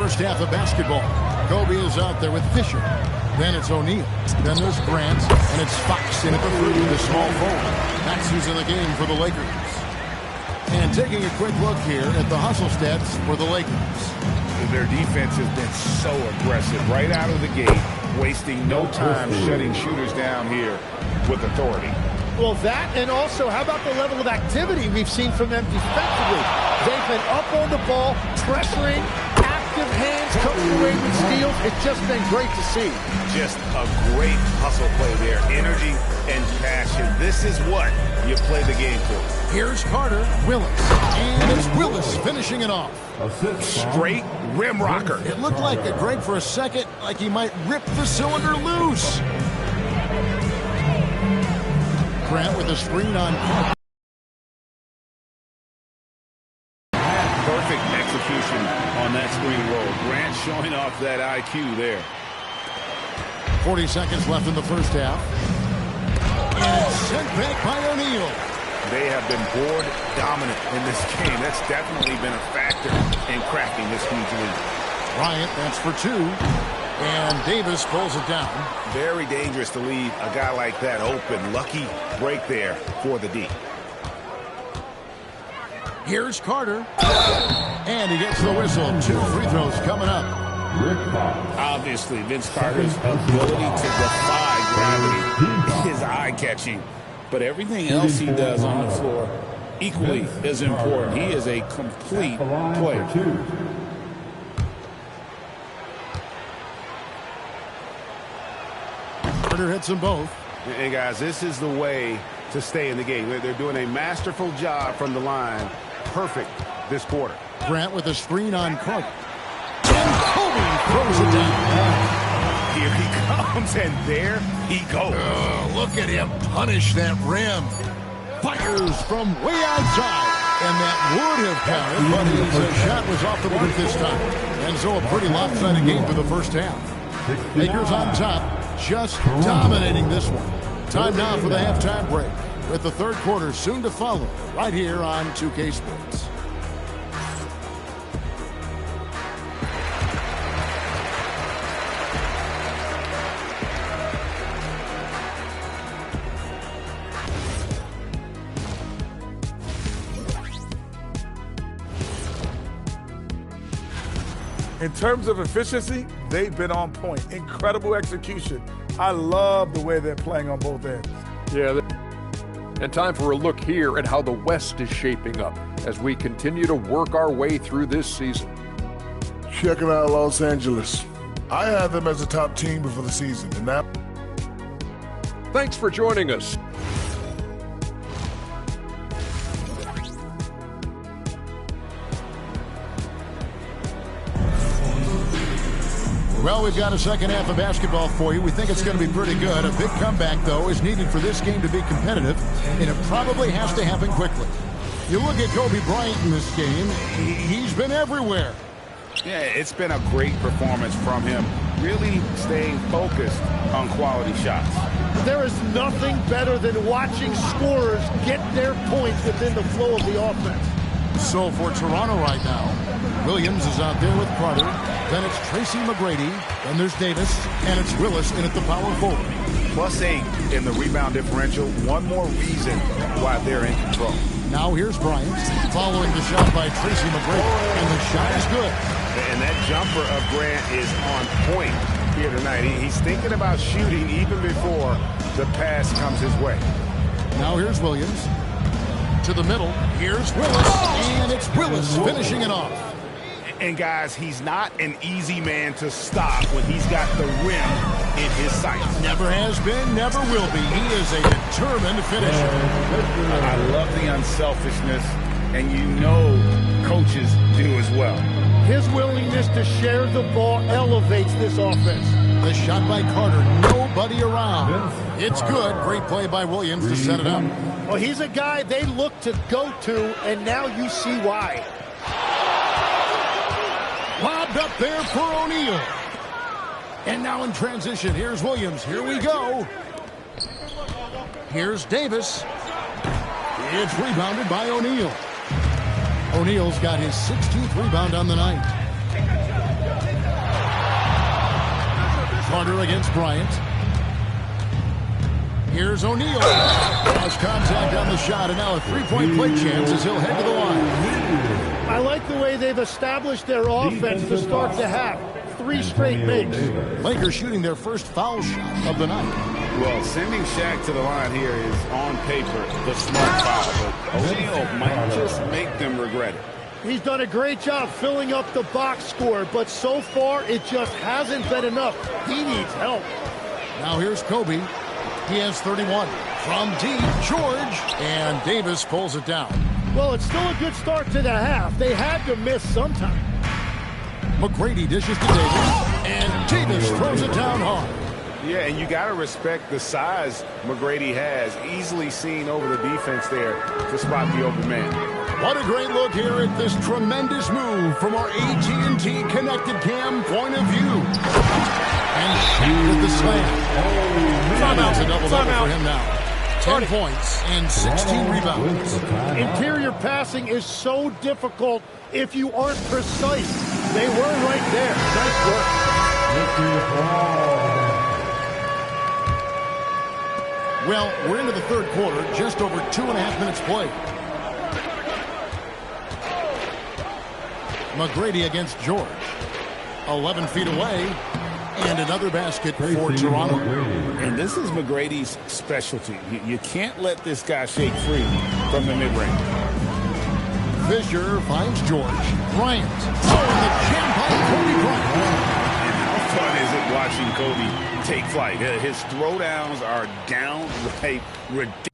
first half of basketball. Kobe is out there with Fisher. Then it's O'Neal. Then there's Grant. And it's Fox in at the 3, the small forward. That's who's in the game for the Lakers. And taking a quick look here at the hustle stats for the Lakers. Their defense has been so aggressive right out of the gate, wasting no time shutting shooters down here with authority. Well, that, and also, how about the level of activity we've seen from them defensively? They've been up on the ball, pressuring, active hands coming away with steals. It's just been great to see. Just a great hustle play there. Energy and passion. This is what you play the game for. Here's Carter, Willis. And it's Willis finishing it off. Straight rim rocker. It looked like a Greg for a second, like he might rip the cylinder loose. Grant with a screen on Carter. Perfect execution on that screen roll. Grant showing off that IQ there. 40 seconds left in the first half. And it's sent back by O'Neal. They have been board dominant in this game. That's definitely been a factor in cracking this huge lead. Bryant, that's for 2. And Davis pulls it down. Very dangerous to leave a guy like that open. Lucky break there for the D. Here's Carter. And he gets the whistle. 2 free throws coming up. Obviously, Vince Carter's ability to defy gravity is eye-catching. But everything else he does on the floor equally as important. He is a complete player. Carter hits them both. And guys, this is the way to stay in the game. They're doing a masterful job from the line. Perfect this quarter. Grant with a screen on Carter. And Kobe throws it down. Here he comes, and there he goes. Look at him punish that rim. Fires from way outside. And that would have counted, but his shot was off the mark this time. And so a pretty lopsided game for the first half. Lakers on top, just dominating this one. Time now for the halftime break, with the third quarter soon to follow, right here on 2K Sports. In terms of efficiency, they've been on point. Incredible execution. I love the way they're playing on both ends. Yeah, and time for a look here at how the West is shaping up as we continue to work our way through this season. Checking out Los Angeles. I had them as a top team before the season, and now... Thanks for joining us. Well, we've got a second half of basketball for you. We think it's going to be pretty good. A big comeback, though, is needed for this game to be competitive, and it probably has to happen quickly. You look at Kobe Bryant in this game, he's been everywhere. Yeah, it's been a great performance from him, really staying focused on quality shots. There is nothing better than watching scorers get their points within the flow of the offense. So for Toronto right now, Williams is out there with Carter. Then it's Tracy McGrady. Then there's Davis. And it's Willis in at the power forward. +8 in the rebound differential. One more reason why they're in control. Now here's Bryant following the shot by Tracy McGrady. And the shot is good. And that jumper of Grant is on point here tonight. He's thinking about shooting even before the pass comes his way. Now here's Williams. To the middle. Here's Willis. And it's Willis finishing it off. And guys, he's not an easy man to stop when he's got the rim in his sights. Never has been, never will be. He is a determined finisher. I love the unselfishness, and you know coaches do as well. His willingness to share the ball elevates this offense. The shot by Carter, nobody around. It's good. Great play by Williams to set it up. Well, he's a guy they look to go to, and now you see why. Lobbed up there for O'Neal. And now in transition, here's Williams. Here we go. Here's Davis. It's rebounded by O'Neal. O'Neal's got his 16th rebound on the night. Carter against Bryant. Here's O'Neal. Has contact on the shot, and now a three-point play chance as he'll head to the line. I like the way they've established their offense to start the half. 3 straight makes. Lakers shooting their first foul shot of the night. Well, sending Shaq to the line here is on paper the smart foul, but O'Neal might just make them regret it. He's done a great job filling up the box score, but so far it just hasn't been enough. He needs help. Now here's Kobe. He has 31. From deep, George. And Davis pulls it down. Well, it's still a good start to the half. They had to miss sometime. McGrady dishes to Davis. And Davis throws it down hard. Yeah, and you got to respect the size McGrady has. Easily seen over the defense there to spot the open man. What a great look here at this tremendous move from our AT&T Connected Cam point of view. And Shaq with the slam. Timeout's a double-double for him now. 10 points and 16 rebounds. Interior passing is so difficult if you aren't precise. They were right there. Nice work. Well, we're into the third quarter, just over 2.5 minutes played. McGrady against George. 11 feet away. And another basket for Toronto. And this is McGrady's specialty. You can't let this guy shake free from the mid-range. Fisher finds George. Bryant. Oh, and the jam by Kobe Bryant. How fun is it watching Kobe take flight? His throwdowns are downright ridiculous.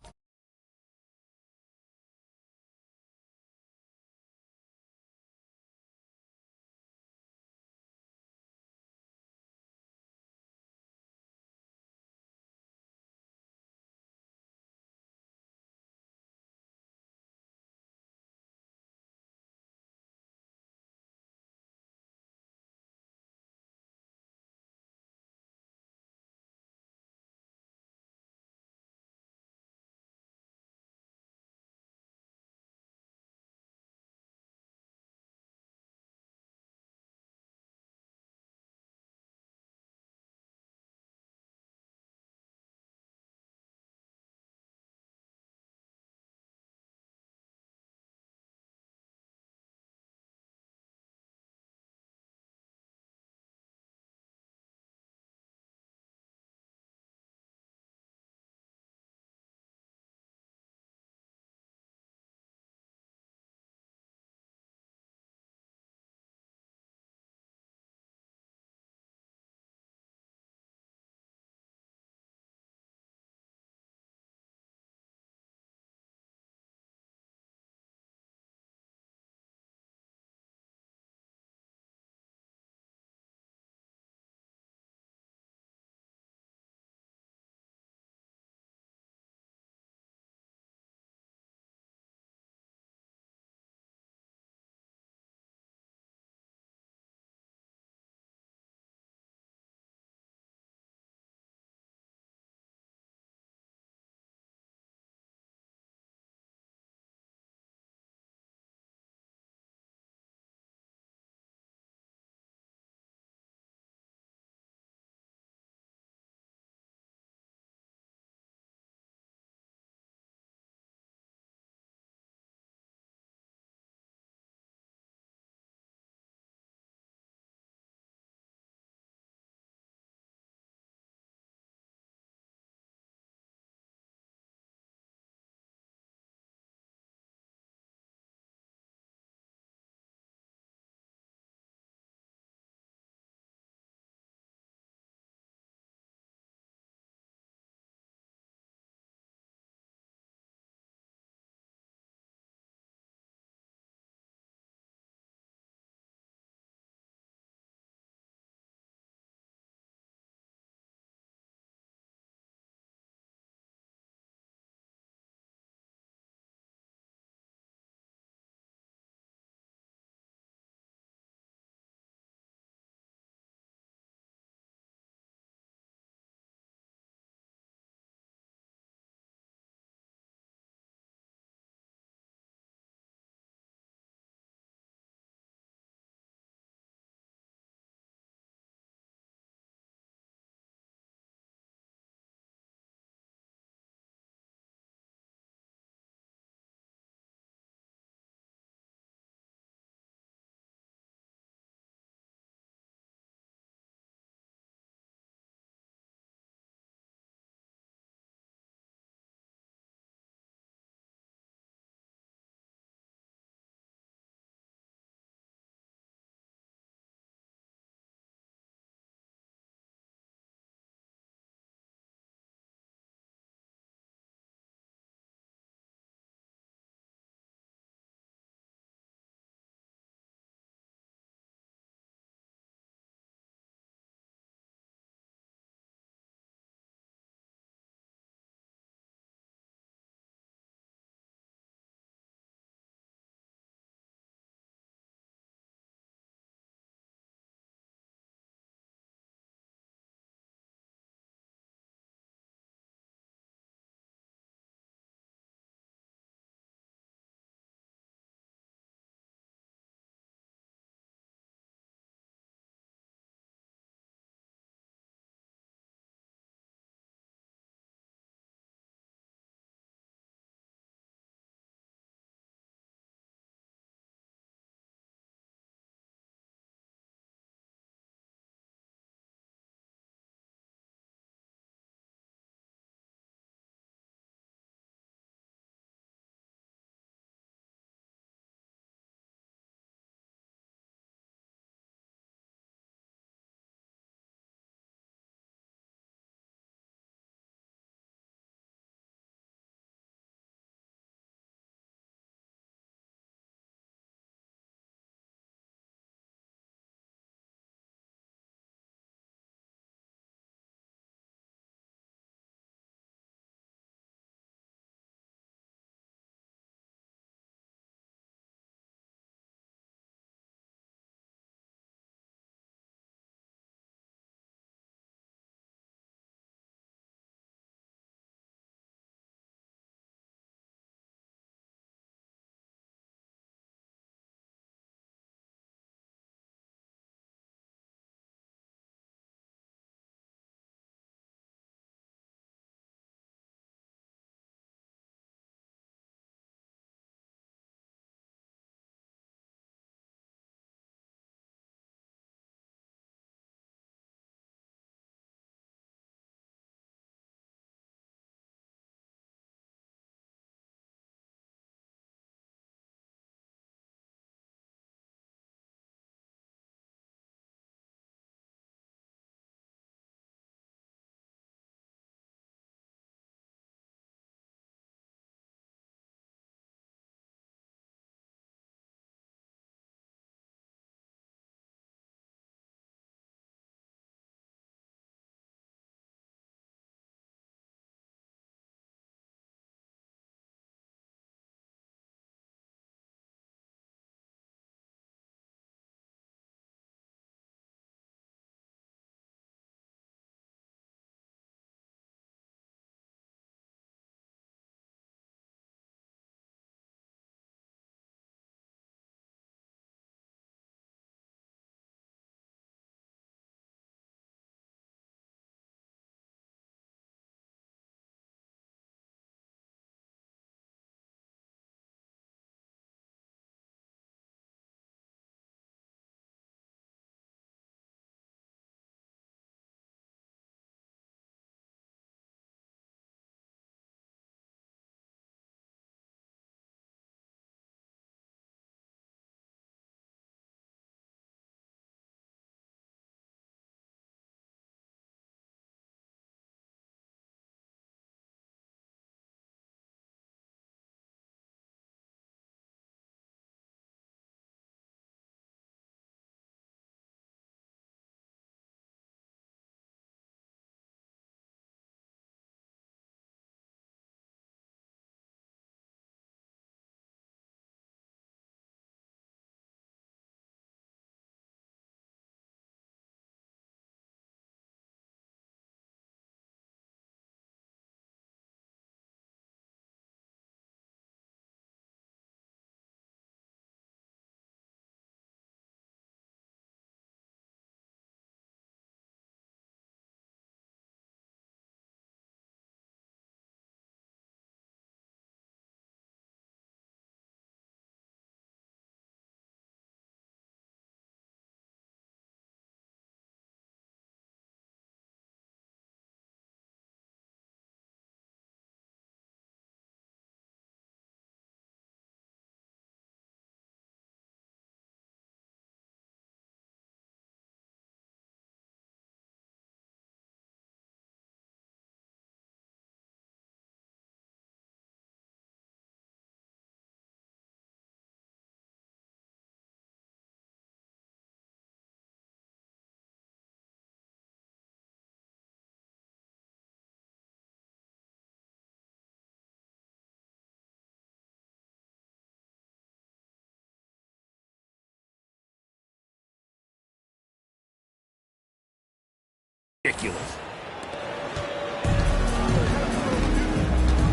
ridiculous.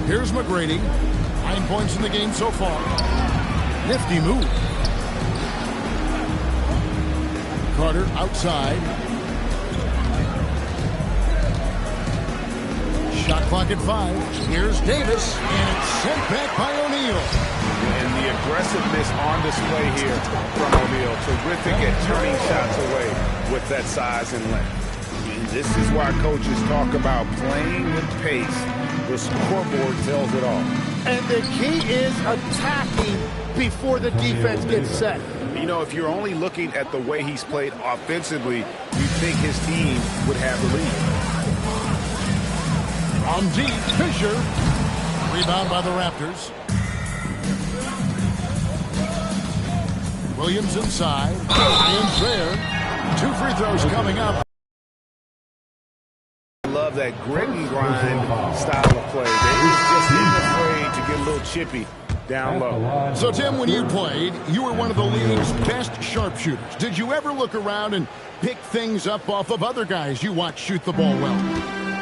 Here's McGrady. 9 points in the game so far. Nifty move. Carter outside. Shot clock at 5. Here's Davis, and it's sent back by O'Neal. And the aggressiveness on display here from O'Neal. Terrific at turning shots away with that size and length. And this is why coaches talk about playing with pace. The scoreboard tells it all. And the key is attacking before the defense gets set. You know, if you're only looking at the way he's played offensively, you'd think his team would have the lead. On deep, Fisher. Rebound by the Raptors. Williams inside. Iron's there. 2 free throws coming up. I love that grit and grind style of play. They just isn't afraid to get a little chippy down low. So, Tim, when you played, you were one of the league's best sharpshooters. Did you ever look around and pick things up off of other guys you watch shoot the ball well?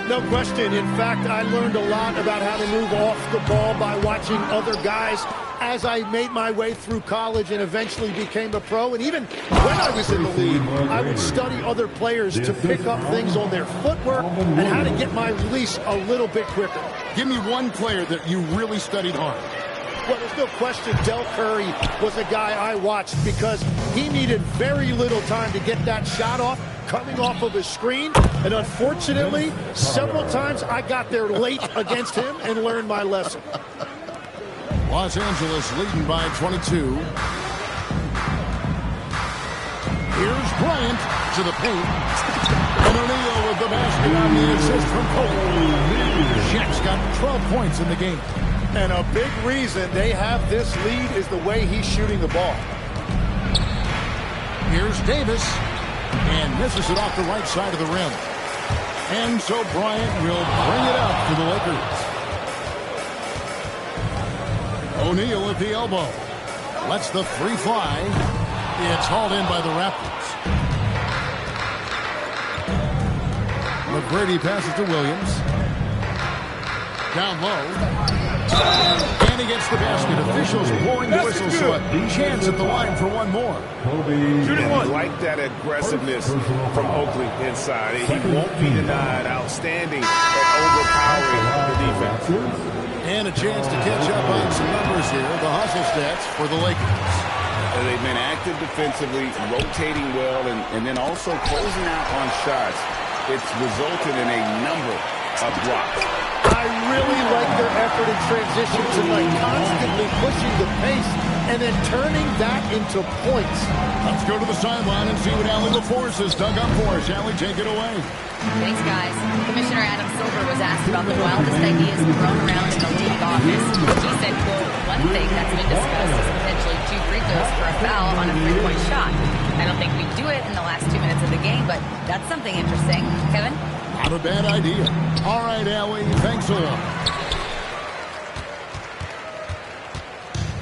No question. In fact, I learned a lot about how to move off the ball by watching other guys as I made my way through college and eventually became a pro. And even when I was in the league, I would study other players to pick up things on their footwork and how to get my release a little bit quicker. Give me one player that you really studied hard. Well, there's no question Del Curry was a guy I watched because he needed very little time to get that shot off, coming off of a screen. And unfortunately, several times I got there late against him and learned my lesson. Los Angeles leading by 22. Here's Bryant to the paint. And O'Neal with the basket on the assist from Cole. Shaq's got 12 points in the game. And a big reason they have this lead is the way he's shooting the ball. Here's Davis. And misses it off the right side of the rim. And so Bryant will bring it up for the Lakers. O'Neal at the elbow. Lets the three fly. It's hauled in by the Raptors. McGrady passes to Williams. Down low. And he gets the basket. Officials blowing the whistle, so a chance at the line for one more. Shooting one. Like that aggressiveness from Oakley inside. He won't be denied. Outstanding at overpowering the defense. And a chance to catch up on some numbers here. The hustle stats for the Lakers. And they've been active defensively, rotating well, and then also closing out on shots. It's resulted in a number of blocks. I really like their effort in transition tonight, constantly pushing the pace and then turning that into points. Let's go to the sideline and see what Allie LaForce has dug up for us. Allie, take it away. Thanks, guys. Commissioner Adam Silver was asked about the wildest ideas thrown around in the league office. He said, quote, one thing that's been discussed is potentially 2 free throws for a foul on a 3-point shot. I don't think we do it in the last 2 minutes of the game, but that's something interesting. Kevin? Not a bad idea. All right, Allie, thanks a lot.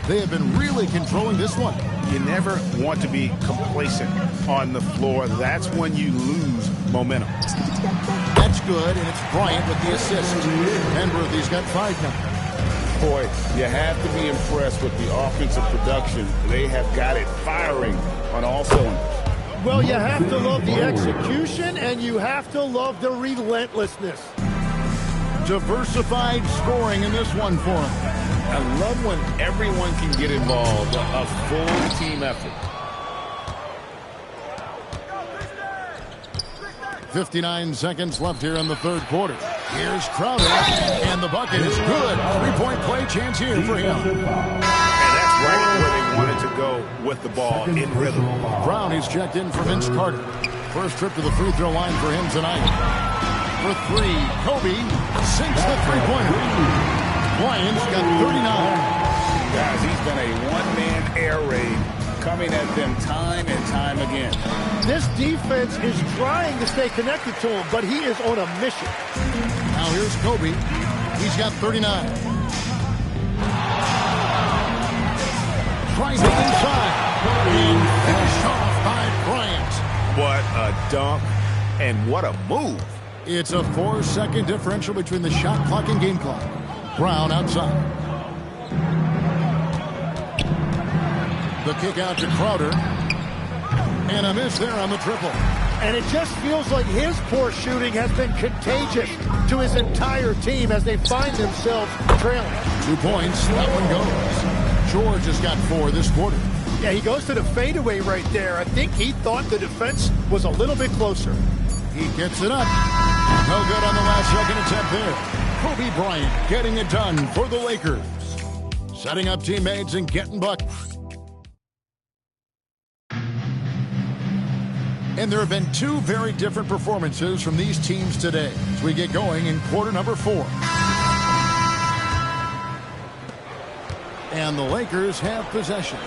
They have been really controlling this one. You never want to be complacent on the floor. That's when you lose momentum. That's good, and it's Bryant with the assist. Denver, he's got 5 now. Boy, you have to be impressed with the offensive production. They have got it firing on all cylinders. Well, you have to love the execution, and you have to love the relentlessness. Diversified scoring in this one for him. I love when everyone can get involved, a full team effort. 59 seconds left here in the third quarter. Here's Crowder, and the bucket is good. 3-point play chance here for him. And that's right where they wanted to go with the ball in rhythm. Brown, he's checked in for Vince Carter. First trip to the free throw line for him tonight. For 3, Kobe sinks the three-pointer. Bryant's got 39. Guys, he's been a one-man air raid coming at them time and time again. This defense is trying to stay connected to him, but he is on a mission. Now here's Kobe. He's got 39. Tries it inside. And finished off by Bryant. What a dunk and what a move. It's a 4-second differential between the shot clock and game clock. Brown outside. The kick out to Crowder. And a miss there on the triple. And it just feels like his poor shooting has been contagious to his entire team as they find themselves trailing. 2 points. That one goes. George has got 4 this quarter. Yeah, he goes to the fadeaway right there. I think he thought the defense was a little bit closer. He gets it up. No good on the last second attempt there. Kobe Bryant getting it done for the Lakers. Setting up teammates and getting buckets. And there have been 2 very different performances from these teams today as we get going in quarter number 4. And the Lakers have possession.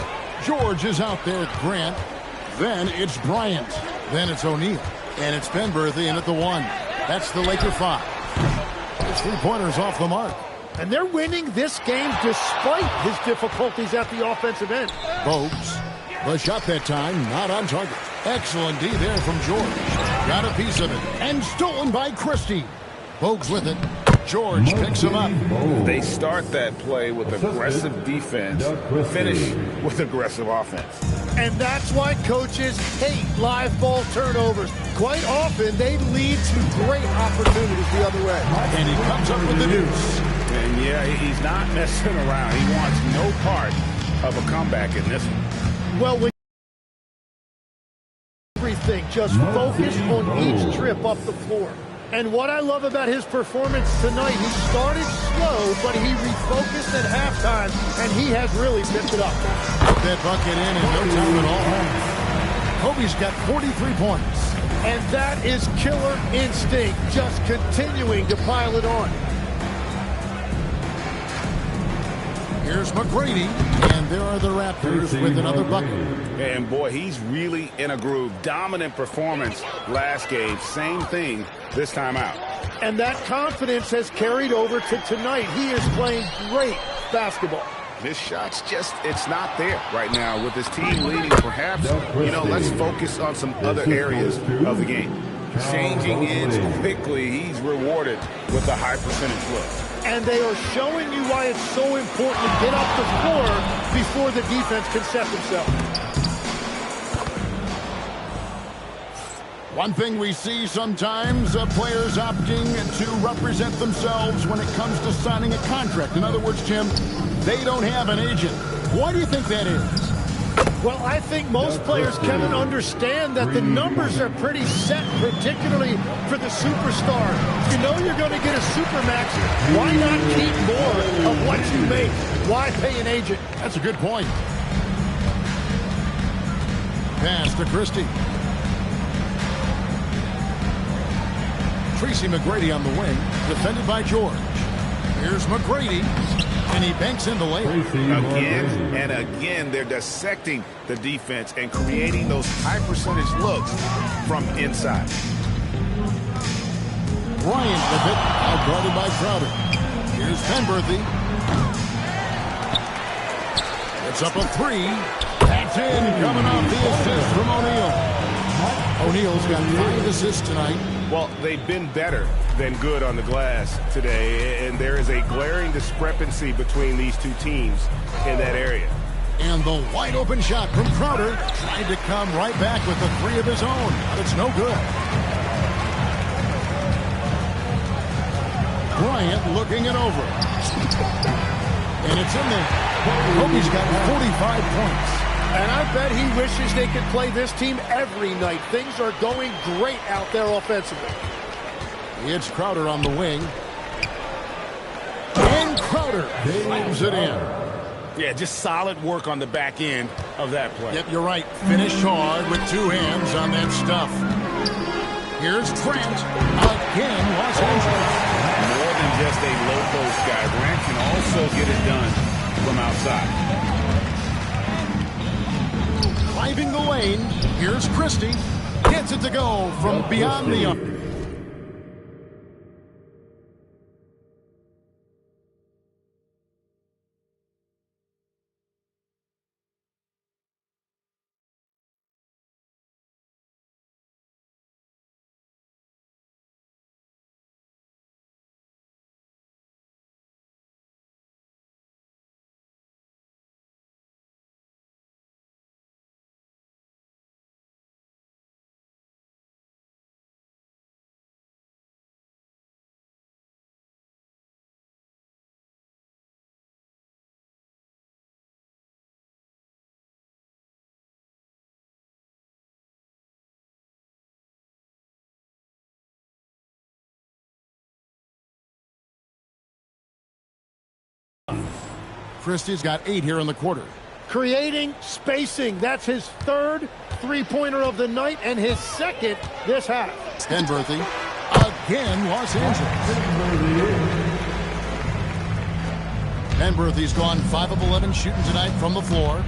George is out there at Grant. Then it's Bryant. Then it's O'Neal. And it's Penberthy in at the 1. That's the Laker 5. His 3-pointers off the mark. And they're winning this game despite his difficulties at the offensive end. Bogues. The shot that time, not on target. Excellent D there from George. Got a piece of it. And stolen by Christie. Bogues with it. George picks him up. They start that play with aggressive defense, finish with aggressive offense. And that's why coaches hate live ball turnovers. Quite often, they lead to great opportunities the other way. And he comes up with the deuce. And yeah, he's not messing around. He wants no part of a comeback in this one. Well, when everything just focus on each trip up the floor. And what I love about his performance tonight, he started slow, but he refocused at halftime, and he has really picked it up. Put that bucket in no time at all. Kobe's got 43 points. And that is killer instinct, just continuing to pile it on. Here's McGrady, and there are the Raptors with another bucket. And boy, he's really in a groove. Dominant performance last game. Same thing this time out. And that confidence has carried over to tonight. He is playing great basketball. This shot's just, it's not there right now. With his team leading, perhaps, let's focus on some other areas of the game. Changing ends quickly, he's rewarded with a high percentage look. And they are showing you why it's so important to get up the floor before the defense can set themselves. One thing we see sometimes, players opting to represent themselves when it comes to signing a contract. In other words, Jim, they don't have an agent. Why do you think that is? Well, I think most players can understand that the numbers are pretty set, particularly for the superstar. You know you're going to get a supermax. Why not keep more of what you make? Why pay an agent? That's a good point. Pass to Christie. Tracy McGrady on the wing, defended by George. Here's McGrady. And he banks in the layup. Again and again, they're dissecting the defense and creating those high-percentage looks from inside. Bryant with it, out guarded by Crowder. Here's Penberthy. It's up a 3. That's in, coming off the assist from O'Neal. O'Neal's got 5 assists tonight. Well, they've been better than good on the glass today, and there is a glaring discrepancy between these two teams in that area. And the wide open shot from Crowder tried to come right back with the 3 of his own, but it's no good. Bryant looking it over. And it's in there. Kobe's got 45 points. And I bet he wishes they could play this team every night. Things are going great out there offensively. It's Crowder on the wing. And Crowder slams it in. Yeah, just solid work on the back end of that play. Yep, you're right. Finished hard with 2 hands on that stuff. Here's Grant. Again, Los Angeles. More than just a low-post guy. Grant can also get it done from outside. Driving the lane. Here's Christie. Gets it to go from beyond the arc. Christie's got 8 here in the quarter. Creating spacing. That's his third three-pointer of the night and his second this half. Penberthy, again, Los Angeles. Penberthy's gone 5 of 11 shooting tonight from the floor.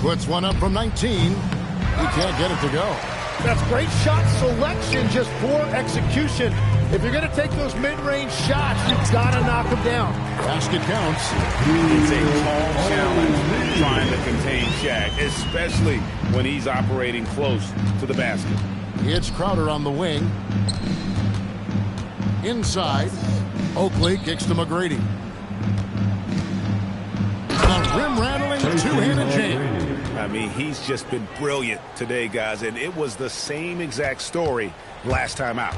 Puts one up from 19. He can't get it to go. That's great shot selection, just poor execution. If you're going to take those mid-range shots, you've got to knock them down. Basket counts. It's a tall challenge trying to contain Shaq, especially when he's operating close to the basket. It's Crowder on the wing. Inside, Oakley kicks to McGrady. A rim-rattling two-handed jam. I mean, he's just been brilliant today, guys, and it was the same exact story last time out.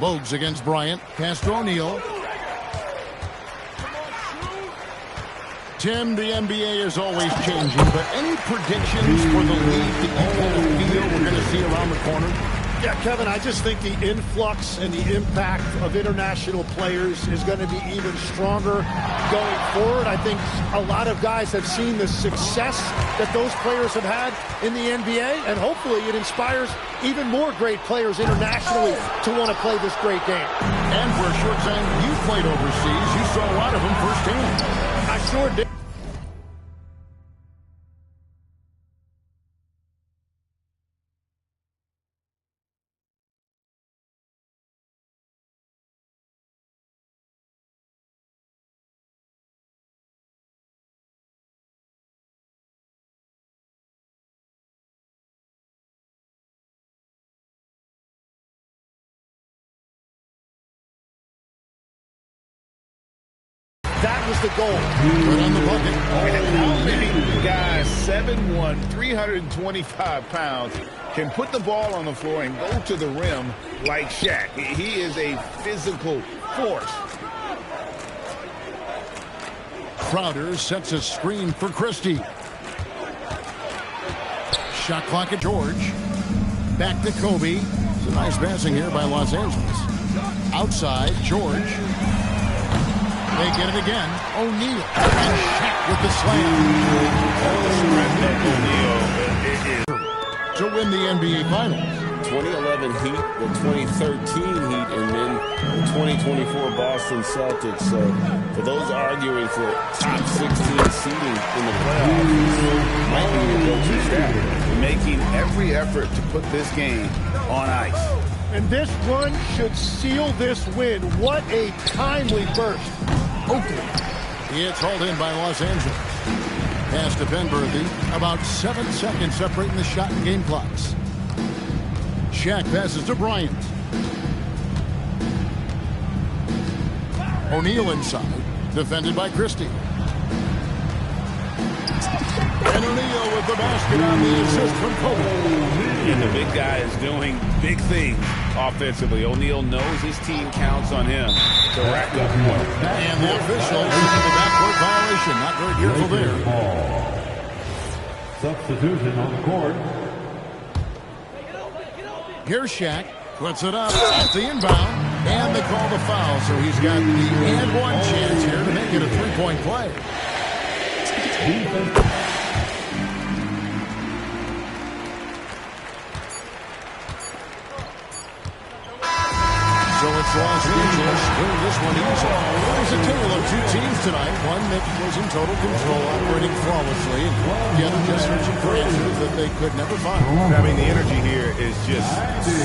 Bogues against Bryant. Pass to O'Neal. Tim, the NBA is always changing, but any predictions for the league that you kind of feel we're going to see around the corner? Yeah, Kevin, I just think the influx and the impact of international players is going to be even stronger going forward. I think a lot of guys have seen the success that those players have had in the NBA, and hopefully it inspires even more great players internationally to want to play this great game. And for a short time you played overseas, you saw a lot of them firsthand. I sure did. That was the goal. Right on the bucket. And how many guys, 7'1", 325 pounds, can put the ball on the floor and go to the rim like Shaq? He is a physical force. Crowder sets a screen for Christie. Shot clock at George. Back to Kobe. It's a nice passing here by Los Angeles. Outside, George. They get it again. O'Neal. And Shaq with the slam. To win the NBA Finals. 2011 Heat, the 2013 Heat, and then the 2024 Boston Celtics. So for those arguing for top 16 seeding in the playoffs, might be your go-to stat. Making every effort to put this game on ice. And this run should seal this win. What a timely burst. Oakley. It's hauled in by Los Angeles. Pass to Penberthy. About 7 seconds separating the shot and game clocks. Shaq passes to Bryant. O'Neal inside. Defended by Christie. And O'Neal with the basket on the assist from Kobe. And the big guy is doing big things offensively. O'Neal knows his team counts on him to rack up points. And the officials in the backcourt violation. Not very careful there. Substitution on the court. Here's Shaq. Puts it up at the inbound. And they call the foul. So he's got the and one chance here to make it a three-point play. Defense. So it's Los Angeles winning this one easy. It was a tale of two teams tonight. One that was in total control, operating flawlessly, and the other just searching for answers that they could never find. I mean, the energy here is just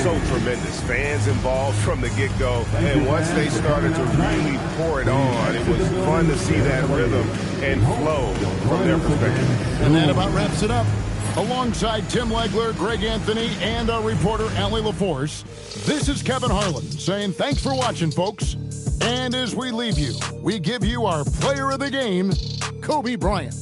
so tremendous. Fans involved from the get-go, and once they started to really pour it on, it was fun to see that rhythm and flow from their perspective. And that about wraps it up. Alongside Tim Legler, Greg Anthony, and our reporter, Allie LaForce, this is Kevin Harlan saying thanks for watching, folks. And as we leave you, we give you our player of the game, Kobe Bryant.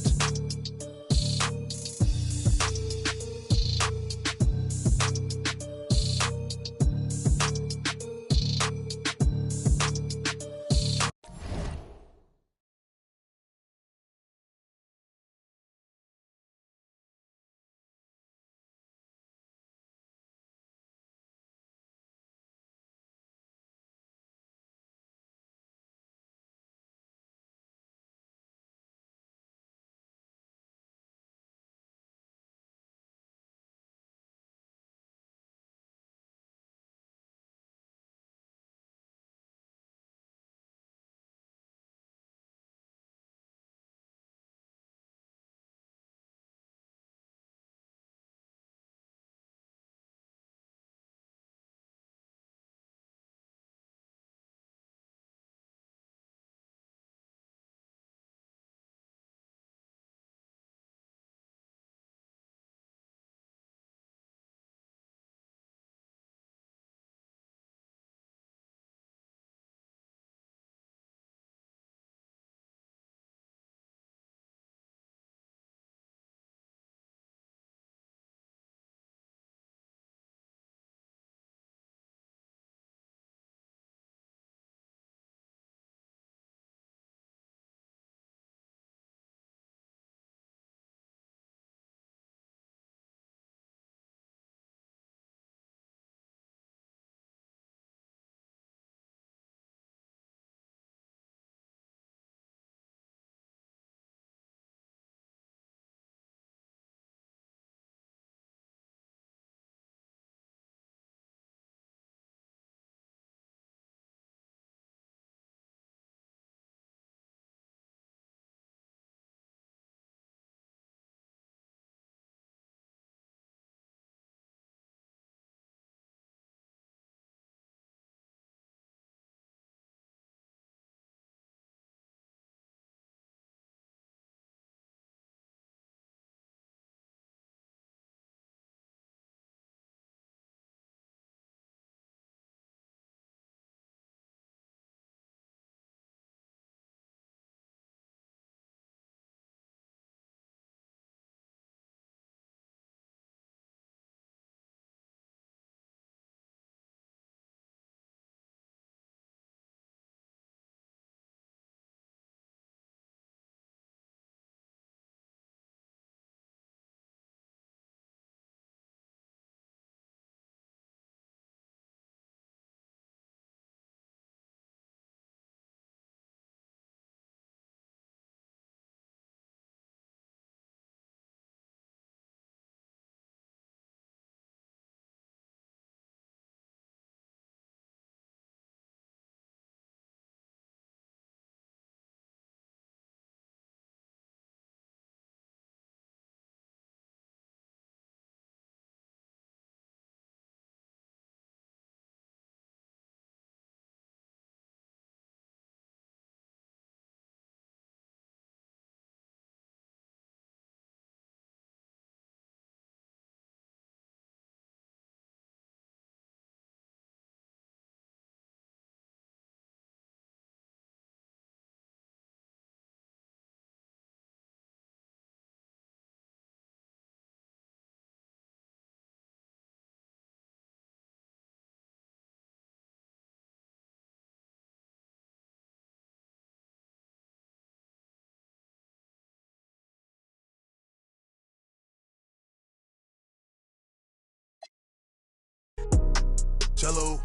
Cello.